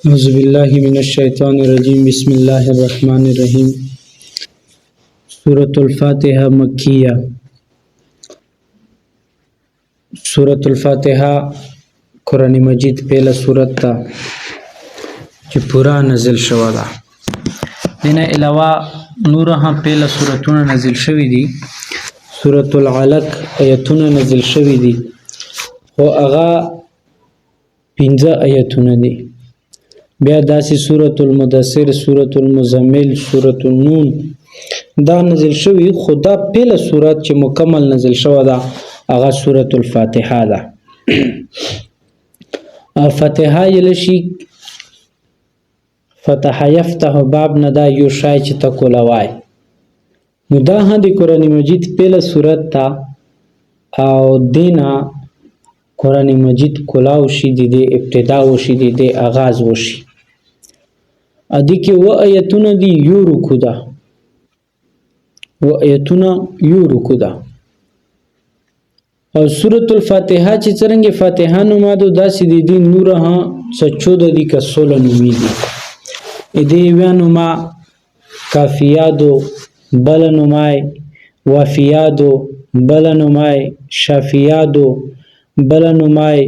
أعوذ بالله من الشيطان الرجيم بسم الله الرحمن الرحيم سورة الفاتحة مکیہ سورة الفاتحة قرآن مجید پہلا سورت تا چې پورا نزل شوه ده. دینه علاوه نور هم پہلا سورتونه نزل شوي دي. سورة العلق آیتونه نزل شوي دي خو هغه 15 آیتونه دي. بیا داسې سورة المدثر، سورة المزمل، سورة النون دا نزل شوي، خو دا پهله سورت چې مکمل نزل شوه ده هغه سورة الفاتحه ده. فاتحه یل شي فتح یفتح باب نه دا یو شای چې تا کولوای. نو دا هم د قرآن مجید پهله سورت تا او دینا قرآن مجید کلاو شي د ابتدا وشي د آغاز وشي. ادي کې و آیتونه دي یو رکو ده، و آیتونه یو رکو ده. او سورة الفاتحه چې څرنګه فاتحه نومادو داسې د دې نور ها 14 دي که 16 نومې دي. دې ویانو ما کافیادو بل نومای، وافیادو بل نومای، شافیادو بل نومای،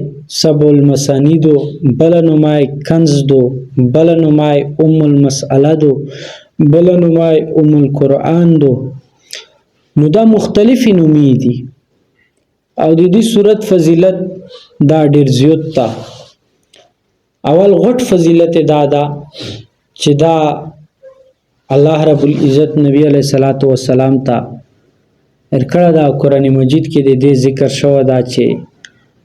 سبع المسانیدو بل نومای، کنز دو بل نومای، المسئله دو بل نومای، القرآن دو. نو دا مختلفی نومی دي او د دې صورت فضیلت دا ډیر زیات تا. اول غټ فضیلت دا دا چې دا الله رب العزت نبی علیہ الصلوۃ والسلام ته ورکړه دا قرآن مجید کې د دې ذکر شوی دا چې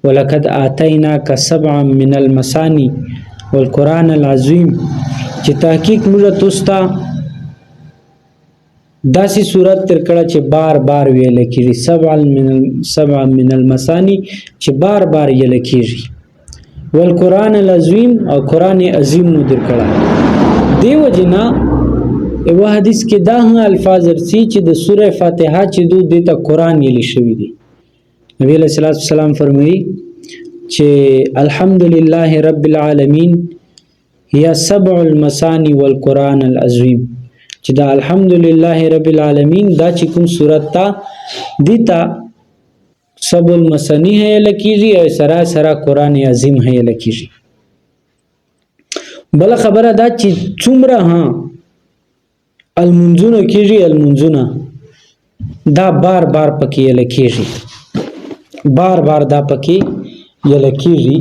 ولقد آتیناک سبعا من المثانی والقرآن العظیم، چې تحقیق موږ توستا داسې صورت ترکړه چې بار بار ویل کېږي، سبعا من المثانی چې بار بار ویل کېږي، والقرآن العظیم او قرآن عظیم مو درکړه. دیو جنا یو حدیث کې دا هم الفاظ ورسي چې د سوره فاتحه چې دوی دته قرآن ویل شوی دی. نبی علیہ الصلوۃ والسلام فرمایي چې الحمدلله رب العالمین هي سبع المثانی والقرآن العظیم، چې دا الحمدلله رب العالمین دا چې کوم سورت تا دیتا سبع المثانی ہے لکیږي او سرا قرآن عظیم ہے لکیږي. بل خبره دا چې څومره ها المنځونه کیږي، المنځونه دا بار بار پکې لکیږي، بار بار دا پکې یلکیږي.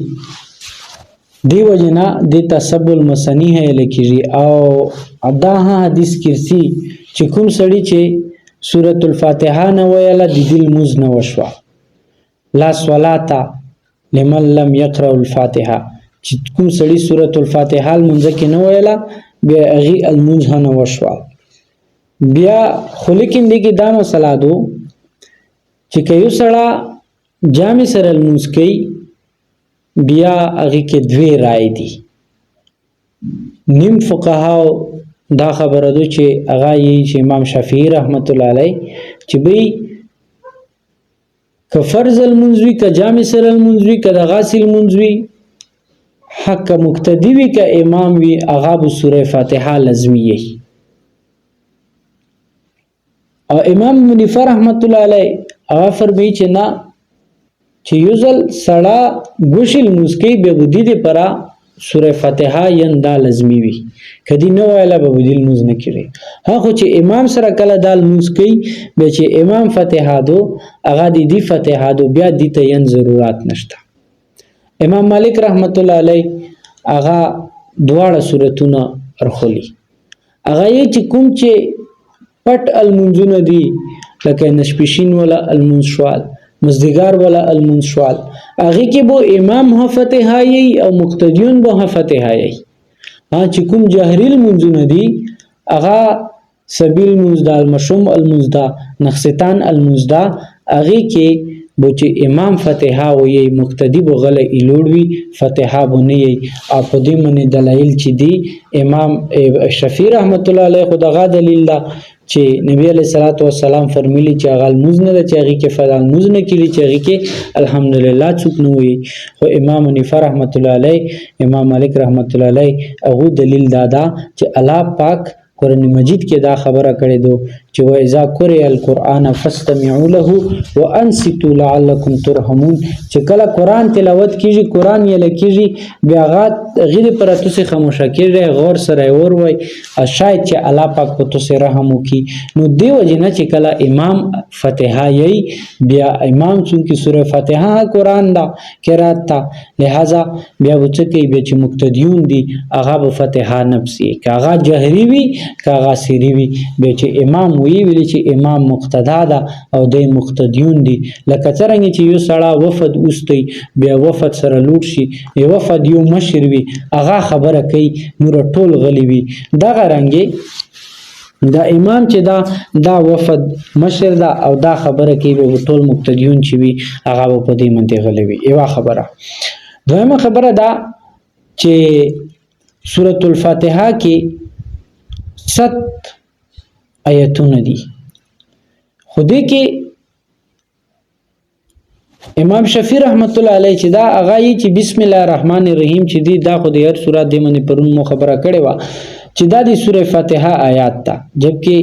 دیو جنا دیتا سب المسانی ہے یلکیږي. او دا حدیث کړي چې کوم سړی چې سورۃ الفاتحه نه ویله د دل موز نه وشوا، لا صلاة لمن لم يقرأ الفاتحه، چې کوم سړی سورۃ الفاتحه المنځ کې نه ویله بیا هغه المنځ نه وشوا. بیا خلکین دي کې دا مسله دو چې کيو سړی جامع سره المنځ کوي بیا هغه کې دوی رائے دي. نیم فقها دا خبره دو چې هغه یې چې امام شافعي رحمت الله علیه چې به ک فرض المنځوي ک جامع سره المنځوي ک د غاسل منځوي حق مقتدی وی ک امام وی هغه د سوره فاتحه لازمي. او امام منیفه رحمت الله علیه هغه فرمایي چې نه، چې یوزل سړا ګوشل مسکی به ودی دی پرا سوره فاتحه یندا لازمی وي، کدی نو ویلا به ودی موز نه کړي. ها خو چې امام سره کله دال مسکی به چې امام فاتحه دو هغه دی فاتحه دو بیا دی ته ین ضرورت نشته. امام مالک رحمت الله علیه هغه دواړه سورتونه ارخلی. هغه چې کوم چې پټ المنځونه دی لکه نشپشین ولا المنشوال، مزدگار والا المنشوال، هغه کې بو امام ها فاتحه ای او مقتدیون بو ها فاتحه ای. ها چې کوم جهری المنځونه دی هغه سبیل المنزدا، المشوم المنزدا، نقصتان المنزدا، هغه کې بو چې امام فاتحه وي مقتدی بو غله ایلوړوي فاتحه بو نه وي او په دې باندې دلایل چې دی امام شفیع رحمت الله علیه خدغه دلیل ده چې نبی علیہ الصلوۃ والسلام فرمایلی چې هغه موږ نه چې هغه کې فلان موږ نه کړي چې هغه کې الحمدلله څوک نه وي خو امام حنیفه رحمت الله علیه امام مالک رحمت الله علیه هغه دلیل دادا چې الله پاک قرآن مجید کې دا خبره کړې دو چې واذا قرئ القرآن فاستمعوا له وانصتوا لعلكم ترحمون چې کله قرآن تلاوت کیږي قرآن یې لکېږي بیا غیر پر تاسو خاموشه کېږي غور سره ور وای شاید چې الله پاک په تاسو رحم وکي نو دیو جن چې کله امام فاتحه یې بیا امام چې سوره فاتحه قرآن دا قرات تا لہذا بیا وڅکې بیا چې مقتدیون دي هغه په فاتحه نفسي کاغه جهري وي کاغه سری وي به چې امام وی ویل چې امام مقتدا ده او د مقتدیون دي لکه څنګه چې یو سړی وفد اوستي بیا وفد سره لوټ شي یو وفد یو مشر وي هغه خبره کوي نور ټول غلی وي دا رنګي دا امام چې دا وفد مشر دا او دا خبره کوي به ټول مقتدیون چې وي هغه په دې منته غلی وي یو خبره دویمه خبره دا چې سورۃ الفاتحه کې 7 آیتونه دي خو دې کې امام شفیع رحمت الله علیه چې دا هغه چې بسم الله الرحمن الرحیم چې دی دا خو د هر سورۃ د منې پرون مو خبره کړې و چې دا د سورې فاتحه آیات تا جبکې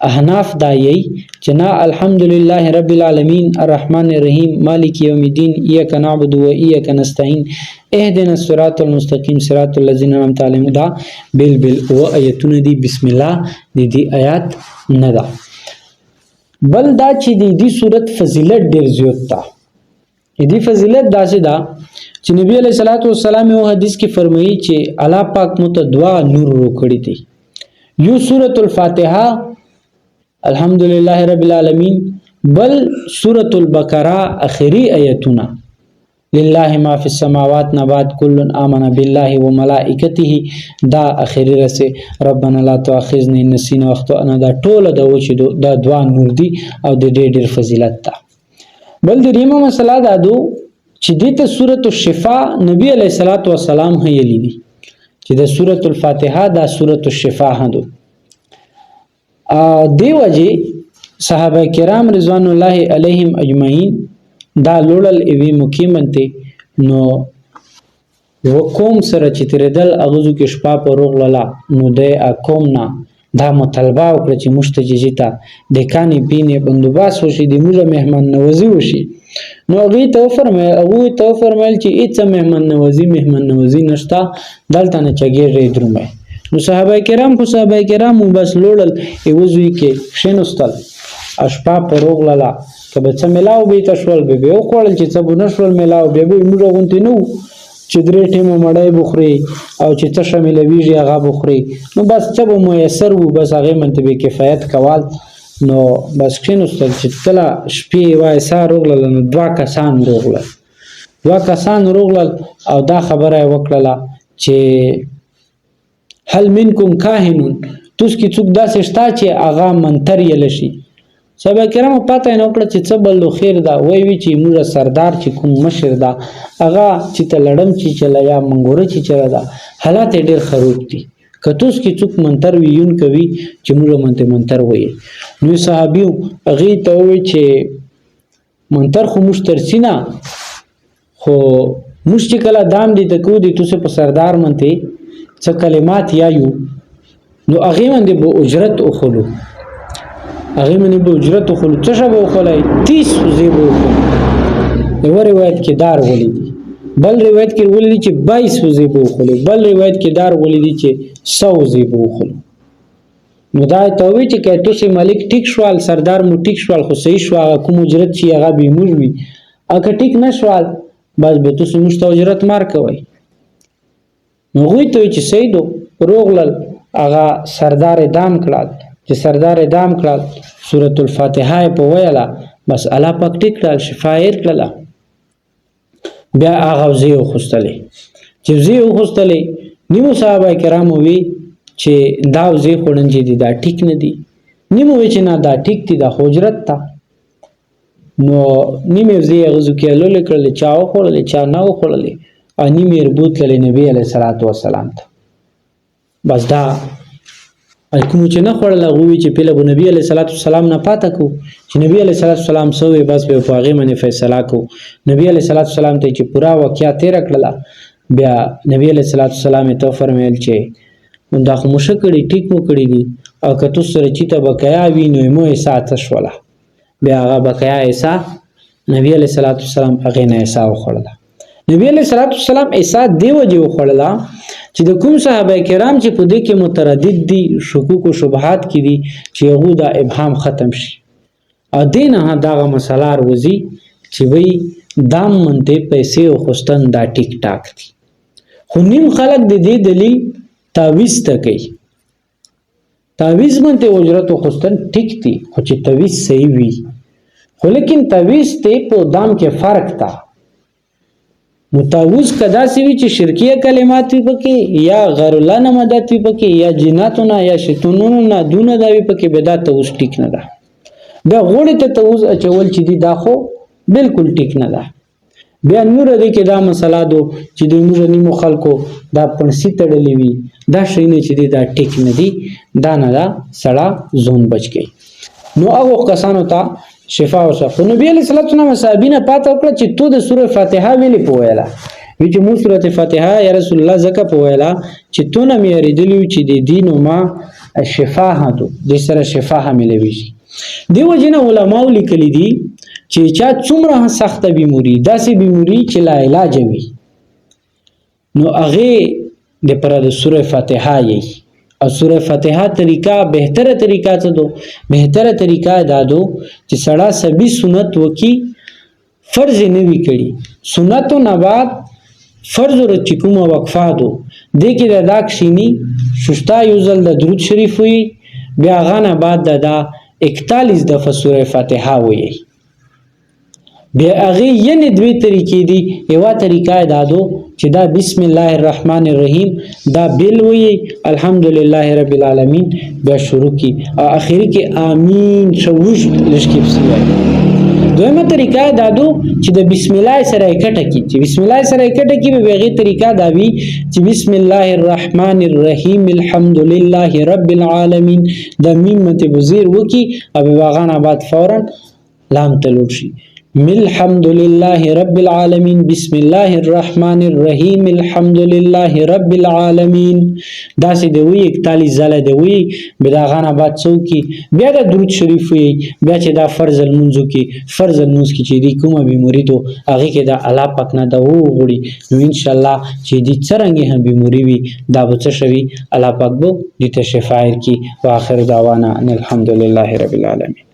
احناف دا یی چې نا الحمدلله رب العالمین الرحمن الرحیم مالک یوم الدین ایاک نعبد و ایاک نستعین اهدنا الصراط المستقیم صراط الذین انعمت علیهم دا بل و آیتونه دی بسم الله دی آیات نه دا بل دا چې دی صورت فضیلت ډیر زیات تا دی فضیلت داسې دا چې نبی علیہ الصلوۃ والسلام یو حدیث کې فرمایي چې الله پاک مت دعا نور ورکړي دي یو سورۃ الفاتحه الحمدلله رب العالمین بل سورۃ البقره اخری آیتونه لله ما فی السماوات نبات کل آمن بالله وملائکته دا اخری رسه ربنا لا تؤاخذنا ان نسینا واخطانا دا ټول د وچې دا دعا نور دي او د ډېر فضیلت ده بل دریمه مسله دا دو چې دته سورۃ الشفاء نبی علیہ الصلوۃ والسلام هیلی دي چې د سورۃ الفاتحه دا سورۃ الشفاء هدو دی وجه صحابه کرام رضوان الله علیهم اجمعین دا لوړل ایوی مقیمنته نو وقوم سره چې تردل اغزو کې شپه په روغلا نو د اقوم نه دا مطالبه وکړه چې مشتججتا د کانی بینه بندوباس وشي د موږ مهمان نوازی وشي نو هغه ته فرمایل چې هیڅ مهمان نوازی نشتا دلته نه چګیږي درومه نو صحابه کرام بس لوړل ایوزوی کې شینوستل اشپا په روغلا کبه څه ملاو به تشول به او کول چې څه بنشول ملاو به موږ غونتی نو چې درې ټیمو مړای بخوري او چې څه شاملويږي هغه بخوري نو بس څه به میسر وو بس هغه منتبه کفایت کول نو بس کینوستل چې کله شپې وای سار روغل نو دوا کسان روغل او دا خبره وکړه چې هل منکم کاهنون توس کی څوک داسې شتا چې هغه منتر یې لشي صحابه کرام پته نه وکړه چې څه بل خیر دا وی چې موږ سردار چې کوم مشر دا هغه چې تلړم چې چلا یا منګوره چې چلا دا حالات ډېر خراب دي کتوس کی څوک منتر ویون کوي چې موږ منتر وایي نو صحابیو هغه ته وی چې منتر خو مشترسینا خو مشت کله دام دي تکو دي تاسو په سردار منته څه کلمات یایو نو هغه باندې به اجرت اخلو هغه باندې به اجرت اخلو څه شبه اخلای 30 زیبو یو روایت کې دار ولیدي بل روایت کې ولیدي چې 22 زیبو اخلو بل روایت کې دار ولیدي چې 100 زیبو اخلو نو دا ته وی چې کته سي مالک ټیک شوال سردار مو ټیک شوال خو صحیح شو کوم اجرت چې هغه به موږ وي اګه ټیک نشوال بس به تاسو مشته اجرت مار کوي نو غوي ته چې سیدو روغلل هغه سردار دام کړل چې سردار دام کړل سورۃ الفاتحه په ویلا بس الله پاک ټیک کړل شفایر کړل بیا هغه زیو خوستلې چې زیو خوستلې نیمو صحابه کرام وی چې دا زی خورنجې دي دا ټیک نه دي نیمو وی چې نه دا ټیک دي دا حجرت تا نو نیمه زی غزو کې لول کړل چا وخړل چا نه وخړل اني مربوط له نبی علیه الصلاۃ والسلام ته بس دا کوم چې نه خړل غوي چې په نبی علیه الصلاۃ والسلام نه پاته کو چې نبی علیه الصلاۃ والسلام سوې بس په هغه باندې فیصله کو نبی علیه الصلاۃ والسلام ته چې پورا واقعیا تیر کړل بیا نبی علیه الصلاۃ والسلام ته فرمایل چې دا خو مشکړی ټیک مو کړی دي او که تاسو سره چې ته بقایا وي نو مو حساب شوله بیا هغه بقایا حساب نبی علیه الصلاۃ والسلام هغه نه حساب وخړل نبی علیه الصلاۃ والسلام حساب دیو جو وخړل چې د کوم صحابه کرام چې په دې کې متردد دي شکوک او شبهات کې دي چې هغه دا ابهام ختم شي ا دینه داغه مسله روزي چې وی دام منته پیسې او خوستن دا ټیک ټاک دي خو نیم خلک د دې دلیل تعویز تکي تعویز منته اجرت او خوستن ټیک دي خو چې تعویز صحیح وي خو لیکن تعویز ته په دام کې فرق تا متعوذ کدا سی وی چې شرکیه کلمات وي پکې یا غیر الله نه مدد وي پکې یا جناتونه یا شیطانونو نه دونه دا وي پکې بدعت اوس ټیک نه ده بیا غوړې ته توز اچول چې دی دا خو بالکل ټیک نه ده بیا نور دې کې دا مسله دو چې د موږ نیمو خلکو دا پنسي تړلې وي دا شي نه چې دی دا ټیک نه دی دا نه دا سړه زون بچ گئی نو هغه کسانو ته شفا او صفو نبی علیہ الصلوۃ والسلام صحابین پاته وکړه چې تو د سوره فاتحه ویلې پوهیلا وی چې مو سوره فاتحه یا رسول الله زکه پوهیلا چې تو نه مې ریدلی چې د دین او ما شفا هاتو د سره شفا ملوي دیو جن علماء لیکلي دي چې چا څومره سخت بیماری داسې بیماری چې لا علاج وي نو هغه د پر د سوره فاتحه یې او سوره فاتحه طریقہ بهتره طریقہ څه دو بهتره طریقہ دا دو چې سړی سبي سنت وکي فرض نه وی کړي سنتو نه بعد فرض ور چې کومه وقفه دو د کې د داکشینی ششتا یوزل د درود شریف وي بیا غانه بعد دا 41 دفعه سوره فاتحه وي بیا هغه یې دوی طریقې دي یو طریقہ دا دو چې دا بسم الله الرحمن الرحیم دا بیل وی الحمدلله رب العالمین بیا شروع کی او اخری کې امین شوش لشکې وسی دویمه طریقه دا دو چې د بسم الله سره اکټه کی چې بسم الله سره اکټه کی به هغه طریقه دا وی چې بسم الله الرحمن الرحیم الحمدلله رب العالمین د میم مت بزیر وکي او واغانه بعد فورا لام تلوشي شي الحمد لله رب العالمین بسم الله الرحمن الرحیم الحمد لله رب العالمین دا سي دی وی 41 زله دی وی بیا غانا بعد څوکي بیا د درود شریف وی بیا چې دا فرض المنځو کې فرض المنځ کې چې دی کومه بیماری دو هغه کې دا الله پاک نه دا وغوړي نو ان شاء الله چې دی څنګه هم بیماری وي دا به څه شوي الله پاک به دې ته شفا ورکړي واخر دعوانا ان الحمد لله رب العالمین